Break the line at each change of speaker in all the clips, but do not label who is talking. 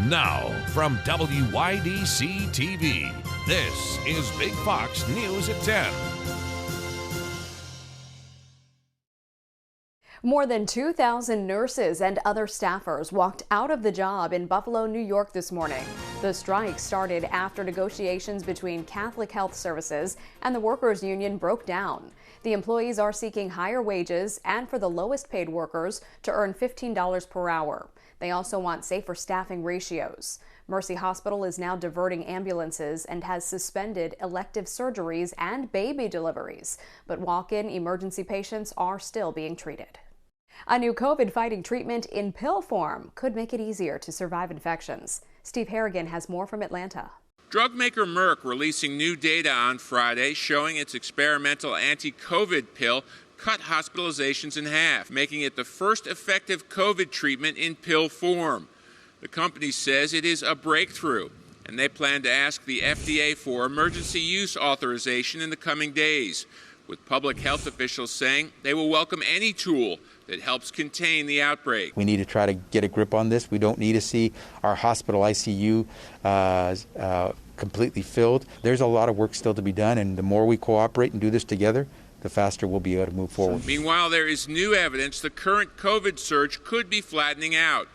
Now, from WYDC TV, this is Big Fox News at 10.
More than 2,000 nurses and other staffers walked out of the job in Buffalo, New York this morning. The strike started after negotiations between Catholic Health Services and the workers' union broke down. The employees are seeking higher wages and for the lowest paid workers to earn $15 per hour. They also want safer staffing ratios. Mercy Hospital is now diverting ambulances and has suspended elective surgeries and baby deliveries, but walk-in emergency patients are still being treated. A new COVID-fighting treatment in pill form could make it easier to survive infections. Steve Harrigan has more from Atlanta.
Drug maker Merck releasing new data on Friday showing its experimental anti-COVID pill cut hospitalizations in half, making it the first effective COVID treatment in pill form. The company says it is a breakthrough, and they plan to ask the FDA for emergency use authorization in the coming days, with public health officials saying they will welcome any tool that helps contain the outbreak.
We need to try to get a grip on this. We don't need to see our hospital ICU completely filled. There's a lot of work still to be done, and the more we cooperate and do this together, the faster we'll be able to move forward.
Meanwhile, there is new evidence the current COVID surge could be flattening out.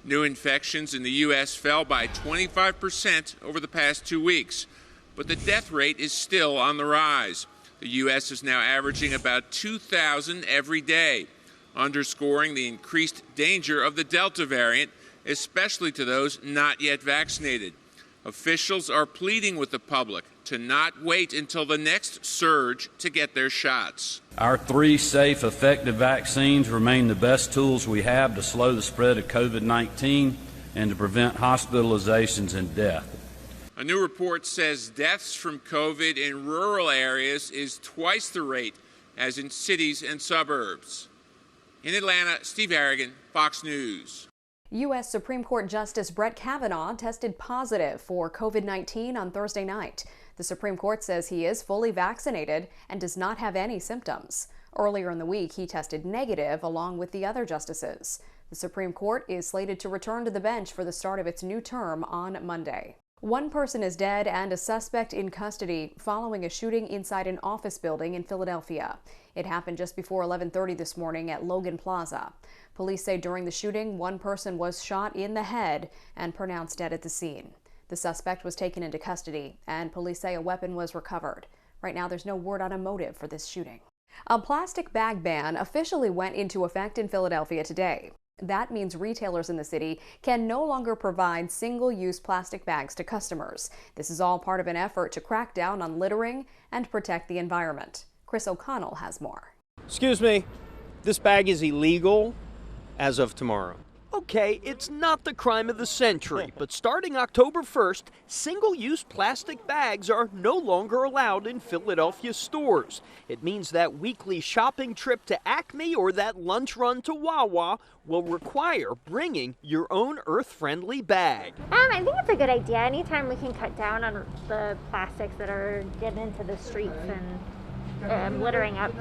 New infections in the U.S. fell by 25% over the past 2 weeks, but the death rate is still on the rise. The U.S. is now averaging about 2,000 every day, underscoring the increased danger of the Delta variant, especially to those not yet vaccinated. Officials are pleading with the public to not wait until the next surge to get their shots.
Our 3 safe, effective vaccines remain the best tools we have to slow the spread of COVID-19 and to prevent hospitalizations and death.
A new report says deaths from COVID in rural areas is twice the rate as in cities and suburbs. In Atlanta, Steve Harrigan, Fox News.
U.S. Supreme Court Justice Brett Kavanaugh tested positive for COVID-19 on Thursday night. The Supreme Court says he is fully vaccinated and does not have any symptoms. Earlier in the week, he tested negative along with the other justices. The Supreme Court is slated to return to the bench for the start of its new term on Monday. One person is dead and a suspect in custody following a shooting inside an office building in Philadelphia. It happened just before 11:30 this morning at Logan Plaza. Police say during the shooting, one person was shot in the head and pronounced dead at the scene. The suspect was taken into custody, and police say a weapon was recovered. Right now, there's no word on a motive for this shooting. A plastic bag ban officially went into effect in Philadelphia today. That means retailers in the city can no longer provide single-use plastic bags to customers. This is all part of an effort to crack down on littering and protect the environment. Chris O'Connell has more.
Excuse me, this bag is illegal as of tomorrow. Okay, it's not the crime of the century, but starting October 1st, single-use plastic bags are no longer allowed in Philadelphia stores. It means that weekly shopping trip to Acme or that lunch run to Wawa will require bringing your own earth-friendly bag.
I think it's a good idea. Anytime we can cut down on the plastics that are getting into the streets and littering up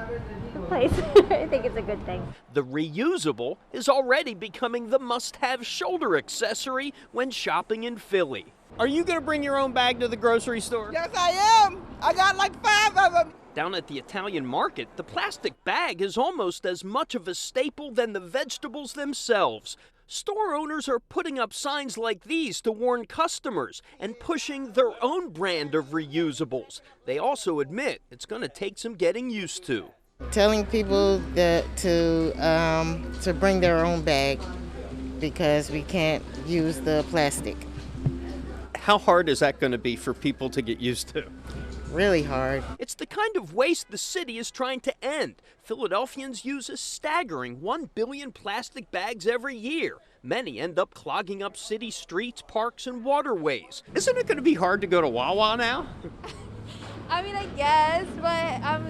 the place, I think it's a good thing.
The reusable is already becoming the must-have shoulder accessory when shopping in Philly. Are you going to bring your own bag to the grocery store?
Yes, I am. I got like 5 of them.
Down at the Italian market, the plastic bag is almost as much of a staple than the vegetables themselves. Store owners are putting up signs like these to warn customers and pushing their own brand of reusables. They also admit it's going to take some getting used to.
Telling people that to bring their own bag because we can't use the plastic.
How hard is that going to be for people to get used to?
Really hard.
It's the kind of waste the city is trying to end. Philadelphians use a staggering 1 billion plastic bags every year. Many end up clogging up city streets, parks, and waterways. Isn't it going to be hard to go to Wawa now?
I mean, I guess, but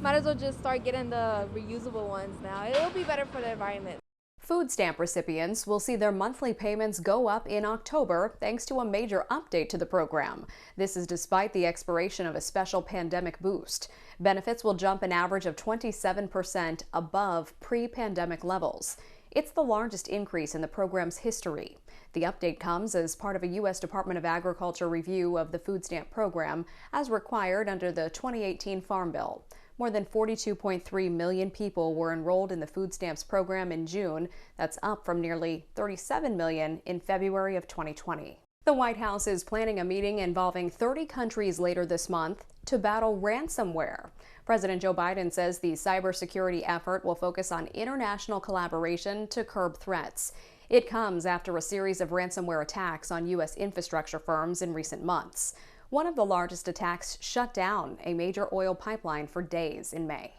might as well just start getting the reusable ones now. It'll be better for the environment.
Food stamp recipients will see their monthly payments go up in October thanks to a major update to the program. This is despite the expiration of a special pandemic boost. Benefits will jump an average of 27% above pre-pandemic levels. It's the largest increase in the program's history. The update comes as part of a U.S. Department of Agriculture review of the food stamp program as required under the 2018 Farm Bill. More than 42.3 million people were enrolled in the food stamps program in June. That's up from nearly 37 million in February of 2020. The White House is planning a meeting involving 30 countries later this month to battle ransomware. President Joe Biden says the cybersecurity effort will focus on international collaboration to curb threats. It comes after a series of ransomware attacks on U.S. infrastructure firms in recent months. One of the largest attacks shut down a major oil pipeline for days in May.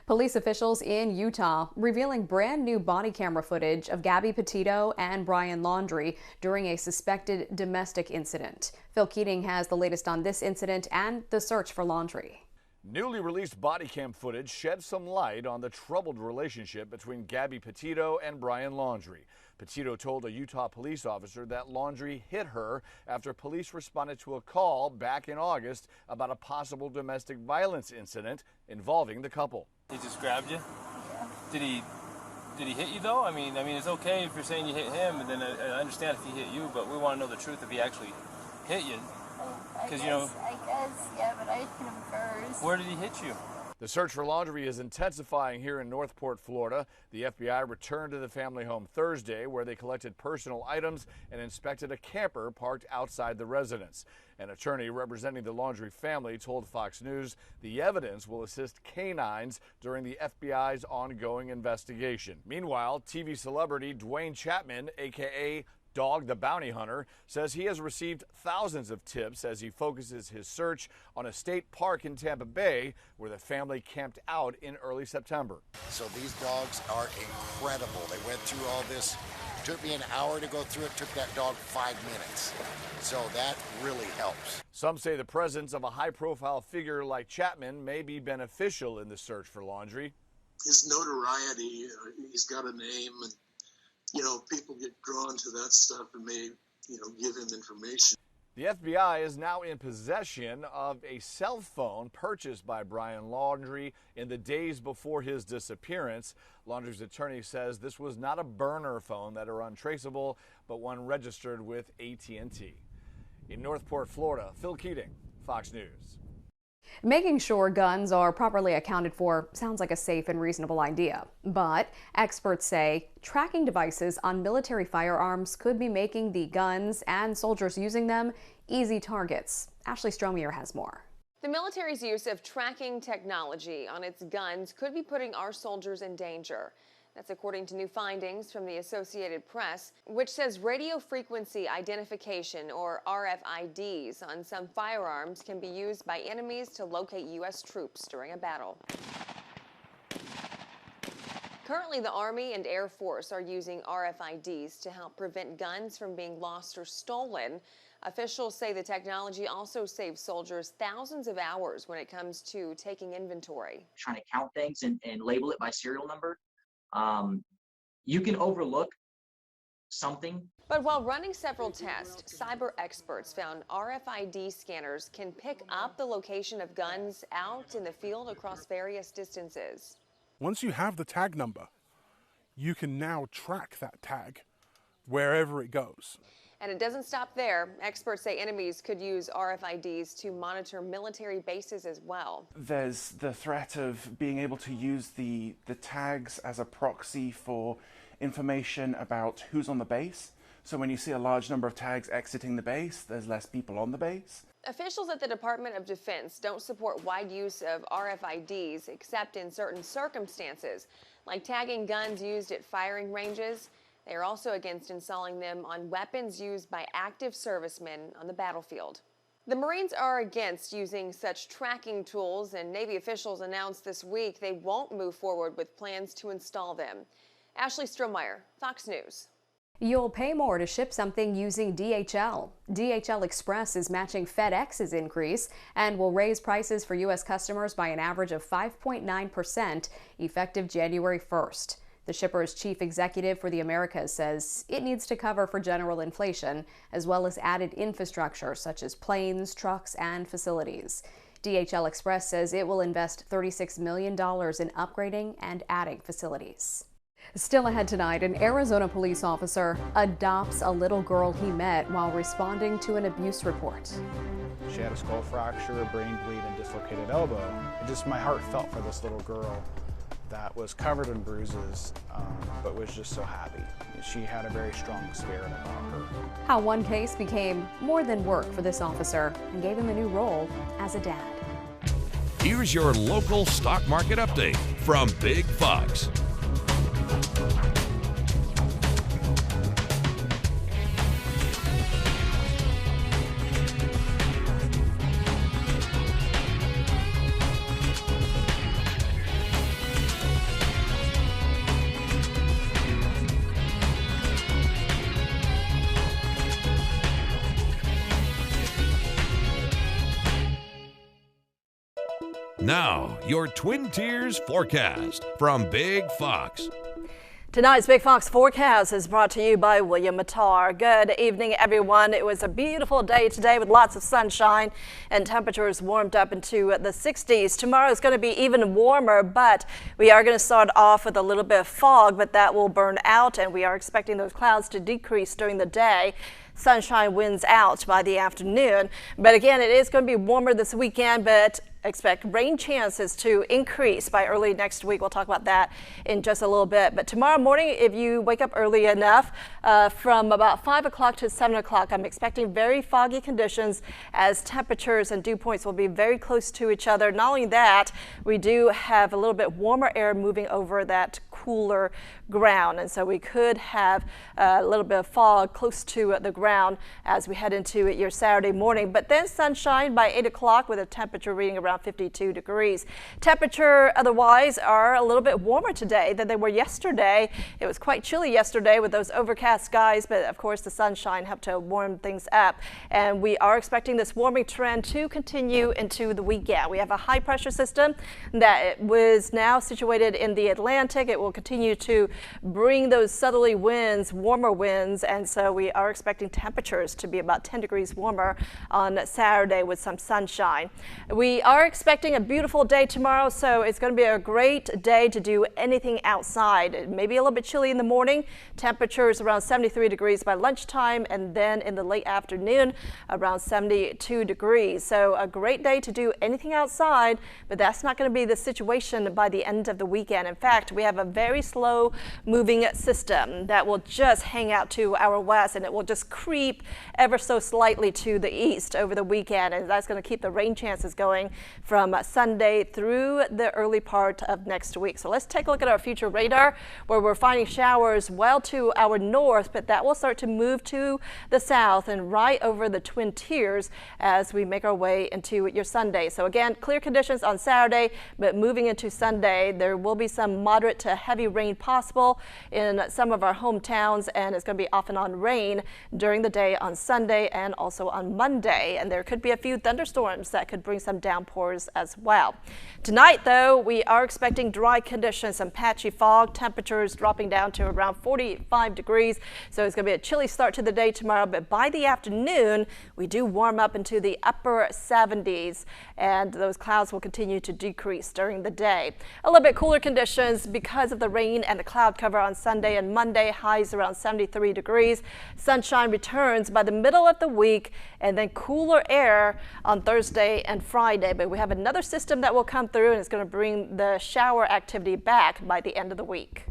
Police officials in Utah revealing brand new body camera footage of Gabby Petito and Brian Laundrie during a suspected domestic incident. Phil Keating has the latest on this incident and the search for Laundrie.
Newly released body cam footage sheds some light on the troubled relationship between Gabby Petito and Brian Laundrie. Petito told a Utah police officer that Laundrie hit her after police responded to a call back in August about a possible domestic violence incident involving the couple.
He just grabbed you? Did he hit you though? I mean, it's okay if you're saying you hit him, and then I understand if he hit you, but we want to know the truth if he actually hit you. Because I
guess, yeah, but I hit him first.
Where did he hit you?
The search for Laundrie is intensifying here in Northport, Florida. The FBI returned to the family home Thursday, where they collected personal items and inspected a camper parked outside the residence. An attorney representing the Laundrie family told Fox News the evidence will assist canines during the FBI's ongoing investigation. Meanwhile, TV celebrity Dwayne Chapman, a.k.a. Dog the Bounty Hunter, says he has received thousands of tips as he focuses his search on a state park in Tampa Bay where the family camped out in early September.
So these dogs are incredible. They went through all this. It took me an hour to go through it. Took that dog 5 minutes. So that really helps.
Some say the presence of a high-profile figure like Chapman may be beneficial in the search for Laundrie.
His notoriety, he's got a name, and people get drawn to that stuff and may, give him information.
The FBI is now in possession of a cell phone purchased by Brian Laundrie in the days before his disappearance. Laundrie's attorney says this was not a burner phone that are untraceable, but one registered with AT&T. In Northport, Florida, Phil Keating, Fox News.
Making sure guns are properly accounted for sounds like a safe and reasonable idea, but experts say tracking devices on military firearms could be making the guns and soldiers using them easy targets. Ashley Stromier has more.
The military's use of tracking technology on its guns could be putting our soldiers in danger. That's according to new findings from the Associated Press, which says radio frequency identification, or RFIDs, on some firearms can be used by enemies to locate U.S. troops during a battle. Currently, the Army and Air Force are using RFIDs to help prevent guns from being lost or stolen. Officials say the technology also saves soldiers thousands of hours when it comes to taking inventory.
Trying to count things and label it by serial number. You can overlook something.
But while running several tests, cyber experts found RFID scanners can pick up the location of guns out in the field across various distances.
Once you have the tag number, you can now track that tag wherever it goes.
And it doesn't stop there. Experts say enemies could use RFIDs to monitor military bases as well.
There's the threat of being able to use the tags as a proxy for information about who's on the base. So when you see a large number of tags exiting the base, there's less people on the base.
Officials at the Department of Defense don't support wide use of RFIDs except in certain circumstances, like tagging guns used at firing ranges. They are also against installing them on weapons used by active servicemen on the battlefield. The Marines are against using such tracking tools, and Navy officials announced this week they won't move forward with plans to install them. Ashley Stromier, Fox News.
You'll pay more to ship something using DHL. DHL Express is matching FedEx's increase and will raise prices for U.S. customers by an average of 5.9% effective January 1st. The shipper's chief executive for the Americas says it needs to cover for general inflation, as well as added infrastructure such as planes, trucks, and facilities. DHL Express says it will invest $36 million in upgrading and adding facilities. Still ahead tonight, an Arizona police officer adopts a little girl he met while responding to an abuse report.
She had a skull fracture, a brain bleed, and dislocated elbow. And just my heart felt for this little girl that was covered in bruises, but was just so happy. She had a very strong spirit about her.
How one case became more than work for this officer and gave him a new role as a dad.
Here's your local stock market update from Big Fox. Now, your Twin Tiers forecast from Big Fox.
Tonight's Big Fox forecast is brought to you by William Mattar. Good evening, everyone. It was a beautiful day today with lots of sunshine and temperatures warmed up into the 60s. Tomorrow is going to be even warmer, but we are going to start off with a little bit of fog, but that will burn out, and we are expecting those clouds to decrease during the day. Sunshine wins out by the afternoon. But again, it is going to be warmer this weekend, but expect rain chances to increase by early next week. We'll talk about that in just a little bit. But tomorrow morning, if you wake up early enough, from about 5 o'clock to 7 o'clock, I'm expecting very foggy conditions as temperatures and dew points will be very close to each other. Not only that, we do have a little bit warmer air moving over that cooler ground, and so we could have a little bit of fog close to the ground as we head into your Saturday morning. But then sunshine by 8 o'clock with a temperature reading around 52 degrees. Temperature otherwise are a little bit warmer today than they were yesterday. It was quite chilly yesterday with those overcast skies, but of course the sunshine helped to warm things up, and we are expecting this warming trend to continue into the weekend. We have a high pressure system that was now situated in the Atlantic. It will continue to bring those southerly winds, warmer winds, and so we are expecting temperatures to be about 10 degrees warmer on Saturday with some sunshine. We are expecting a beautiful day tomorrow, so it's going to be a great day to do anything outside. It may be a little bit chilly in the morning, temperatures around 73 degrees by lunchtime, and then in the late afternoon around 72 degrees. So a great day to do anything outside, but that's not going to be the situation by the end of the weekend. In fact, we have a very slow moving system that will just hang out to our west, and it will just creep ever so slightly to the east over the weekend, and that's going to keep the rain chances going from Sunday through the early part of next week. So let's take a look at our future radar, where we're finding showers well to our north, but that will start to move to the south and right over the Twin Tiers as we make our way into your Sunday. So again, clear conditions on Saturday, but moving into Sunday, there will be some moderate to heavy rain possible in some of our hometowns, and it's going to be off and on rain during the day on Sunday and also on Monday, and there could be a few thunderstorms that could bring some downpours as well. Tonight, though, we are expecting dry conditions, some patchy fog, temperatures dropping down to around 45 degrees, so it's going to be a chilly start to the day tomorrow, but by the afternoon, we do warm up into the upper 70s, and those clouds will continue to decrease during the day. A little bit cooler conditions because of the rain and the cloud cover on Sunday and Monday, highs around 73 degrees. Sunshine returns by the middle of the week, and then cooler air on Thursday and Friday. But we have another system that will come through, and it's going to bring the shower activity back by the end of the week.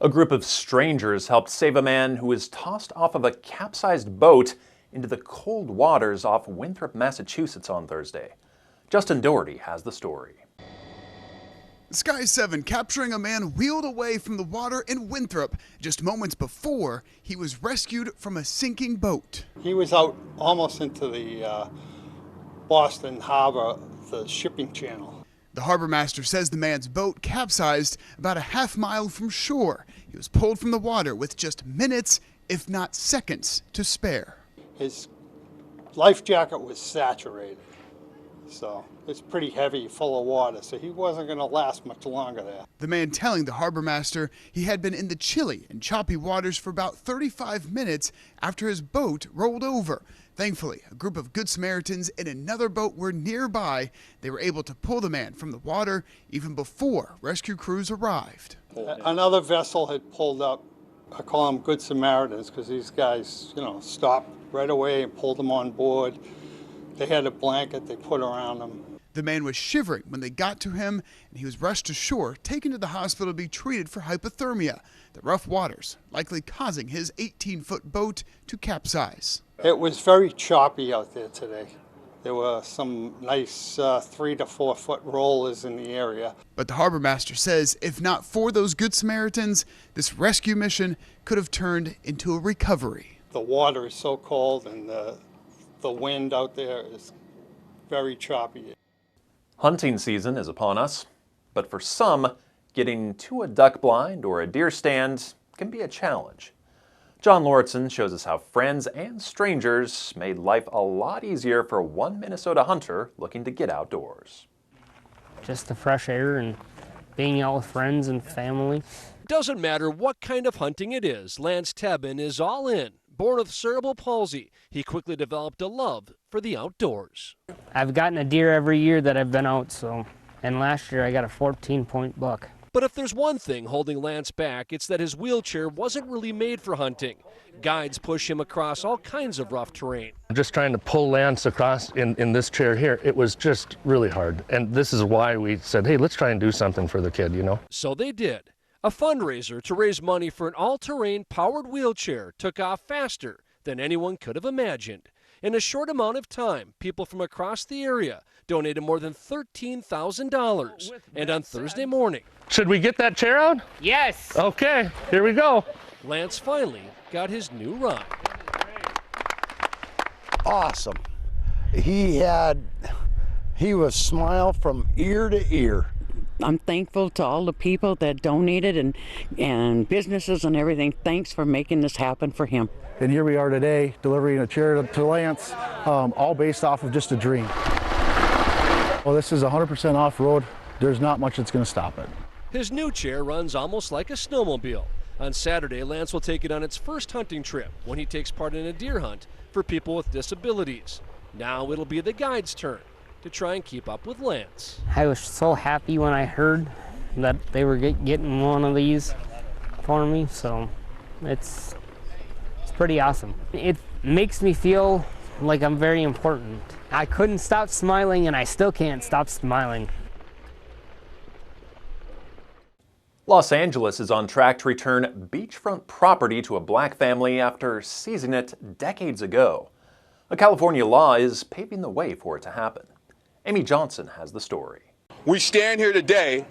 A group of strangers helped save a man who was tossed off of a capsized boat into the cold waters off Winthrop, Massachusetts on Thursday. Justin Doherty has the story.
Sky 7 capturing a man wheeled away from the water in Winthrop just moments before he was rescued from a sinking boat.
He was out almost into the Boston Harbor, the shipping channel.
The harbor master says the man's boat capsized about a half-mile from shore. He was pulled from the water with just minutes, if not seconds, to spare.
His life jacket was saturated. So it's pretty heavy, full of water, so he wasn't going to last much longer there.
The man telling the harbor master he had been in the chilly and choppy waters for about 35 minutes after his boat rolled over. Thankfully, a group of Good Samaritans in another boat were nearby. They were able to pull the man from the water even before rescue crews arrived.
Another vessel had pulled up. I call them Good Samaritans because these guys, stopped right away and pulled him on board. They had a blanket they put around him.
The man was shivering when they got to him, and he was rushed ashore, taken to the hospital to be treated for hypothermia. The rough waters likely causing his 18-foot boat to capsize.
It was very choppy out there today. There were some nice 3 to 4 foot rollers in the area.
But the harbor master says if not for those Good Samaritans, this rescue mission could have turned into a recovery.
The water is so cold and the wind out there is very choppy.
Hunting season is upon us, but for some, getting to a duck blind or a deer stand can be a challenge. John Lauritsen shows us how friends and strangers made life a lot easier for one Minnesota hunter looking to get outdoors.
Just the fresh air and being out with friends and family.
Doesn't matter what kind of hunting it is, Lance Tebben is all in. Born with cerebral palsy, he quickly developed a love for the outdoors.
I've gotten a deer every year that I've been out, and last year I got a 14-point buck.
But if there's one thing holding Lance back, it's that his wheelchair wasn't really made for hunting. Guides push him across all kinds of rough terrain.
Just trying to pull Lance across in this chair here, it was just really hard. And this is why we said, hey, let's try and do something for the kid,
So they did. A fundraiser to raise money for an all-terrain powered wheelchair took off faster than anyone could have imagined. In a short amount of time, people from across the area donated more than $13,000. And on Thursday morning...
Should we get that chair out?
Yes!
Okay, here we go.
Lance finally got his new ride.
Awesome. He was smile from ear to ear.
I'm thankful to all the people that donated and businesses and everything. Thanks for making this happen for him.
And here we are today, delivering a chair to Lance, all based off of just a dream. Well, this is 100% off-road. There's not much that's going to stop it.
His new chair runs almost like a snowmobile. On Saturday, Lance will take it on its first hunting trip when he takes part in a deer hunt for people with disabilities. Now it'll be the guide's turn to try and keep up with Lance.
I was so happy when I heard that they were getting one of these for me, so it's pretty awesome. It makes me feel like I'm very important. I couldn't stop smiling and I still can't stop smiling.
Los Angeles is on track to return beachfront property to a black family after seizing it decades ago. A California law is paving the way for it to happen. Amy Johnson has the story.
We stand here today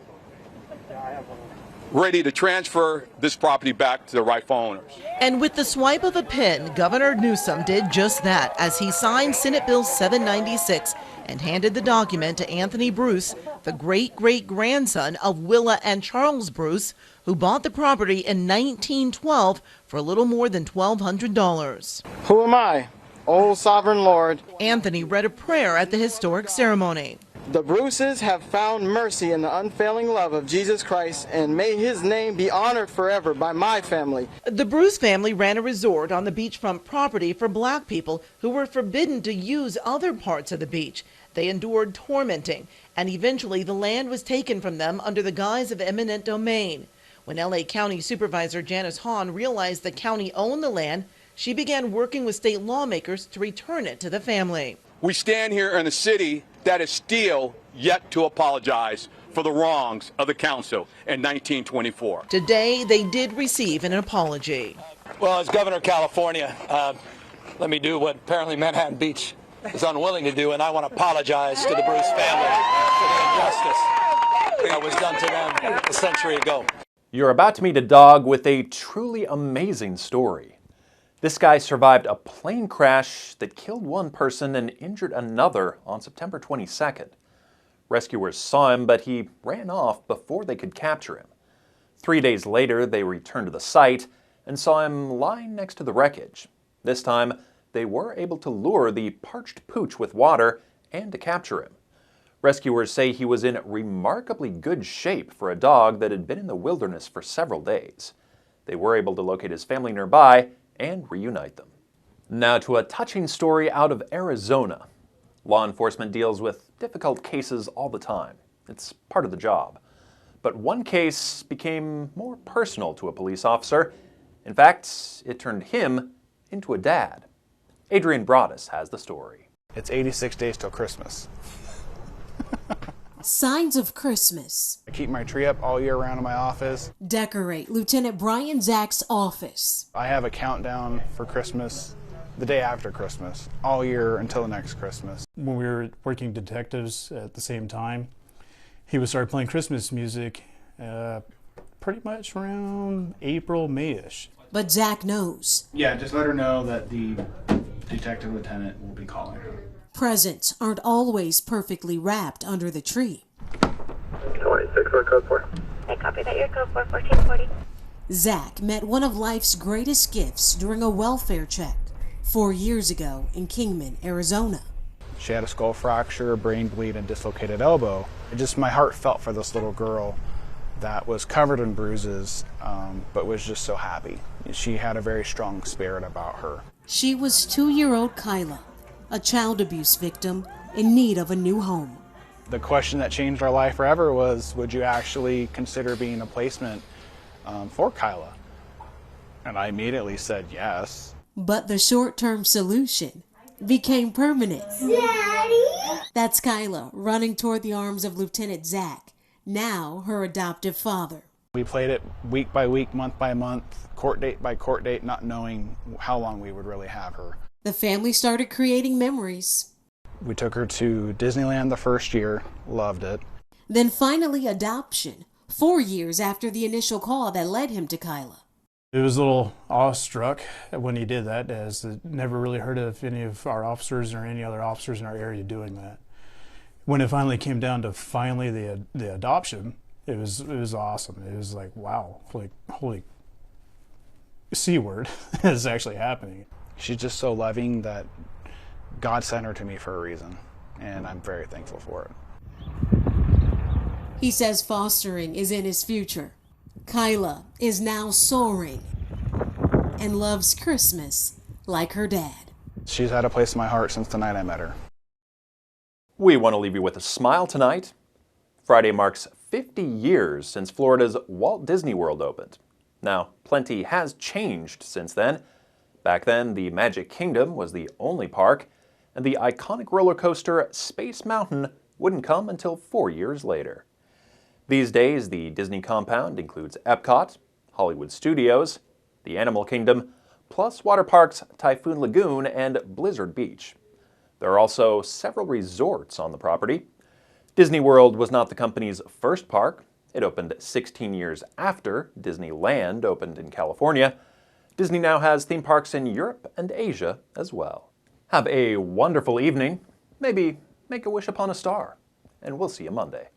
ready to transfer this property back to the rightful owners.
And with the swipe of a pen, Governor Newsom did just that as he signed Senate Bill 796 and handed the document to Anthony Bruce, the great-great-grandson of Willa and Charles Bruce, who bought the property in 1912 for a little more than $1,200.
Who am I? O sovereign Lord.
Anthony read a prayer at the historic ceremony.
The Bruces have found mercy in the unfailing love of Jesus Christ, and may his name be honored forever by my family.
The Bruce family ran a resort on the beachfront property for black people who were forbidden to use other parts of the beach. They endured tormenting, and eventually the land was taken from them under the guise of eminent domain. When LA County Supervisor Janice Hahn realized the county owned the land, she began working with state lawmakers to return it to the family.
We stand here in a city that is still yet to apologize for the wrongs of the council in 1924.
Today, they did receive an apology.
Well, as Governor of California, let me do what apparently Manhattan Beach is unwilling to do, and I want to apologize to the Bruce family for the injustice that was done to them a century ago.
You're about to meet a dog with a truly amazing story. This guy survived a plane crash that killed one person and injured another on September 22nd. Rescuers saw him, but he ran off before they could capture him. 3 days later, they returned to the site and saw him lying next to the wreckage. This time, they were able to lure the parched pooch with water and to capture him. Rescuers say he was in remarkably good shape for a dog that had been in the wilderness for several days. They were able to locate his family nearby and reunite them. Now to a touching story out of Arizona. Law enforcement deals with difficult cases all the time. It's part of the job. But one case became more personal to a police officer. In fact, it turned him into a dad. Adrian Broaddus has the story.
It's 86 days till Christmas.
Signs of Christmas.
I keep my tree up all year round in my office.
Decorate Lieutenant Brian Zach's office.
I have a countdown for Christmas, the day after Christmas, all year until the next Christmas.
When we were working detectives at the same time, he would start playing Christmas music pretty much around April, May-ish.
But Zach knows.
Yeah, just let her know that the detective lieutenant will be calling her.
Presents aren't always perfectly wrapped under the tree.
26 for code 4. I copy that. Your code 4, 1440.
Zach met one of life's greatest gifts during a welfare check 4 years ago in Kingman, Arizona.
She had a skull fracture, a brain bleed, and dislocated elbow. My heart felt for this little girl that was covered in bruises, but was just so happy. She had a very strong spirit about her.
She was 2-year-old Kyla, a child abuse victim in need of a new home.
The question that changed our life forever was, would you actually consider being a placement for Kyla? And I immediately said yes.
But the short-term solution became permanent.
Daddy!
That's Kyla running toward the arms of Lieutenant Zach, now her adoptive father.
We played it week by week, month by month, court date by court date, not knowing how long we would really have her.
The family started creating memories.
We took her to Disneyland the first year, loved it.
Then finally adoption, 4 years after the initial call that led him to Kyla.
It was a little awestruck when he did that, as I never really heard of any of our officers or any other officers in our area doing that. When it finally came down to the adoption, it was awesome. It was like, wow, like, holy C word is actually happening.
She's just so loving that God sent her to me for a reason, and I'm very thankful for it.
He says fostering is in his future. Kyla is now soaring and loves Christmas like her dad.
She's had a place in my heart since the night I met her.
We want to leave you with a smile tonight. Friday marks 50 years since Florida's Walt Disney World opened. Now, plenty has changed since then. Back then, the Magic Kingdom was the only park, and the iconic roller coaster Space Mountain wouldn't come until 4 years later. These days, the Disney compound includes Epcot, Hollywood Studios, the Animal Kingdom, plus water parks Typhoon Lagoon and Blizzard Beach. There are also several resorts on the property. Disney World was not the company's first park. It opened 16 years after Disneyland opened in California. Disney now has theme parks in Europe and Asia as well. Have a wonderful evening. Maybe make a wish upon a star. And we'll see you Monday.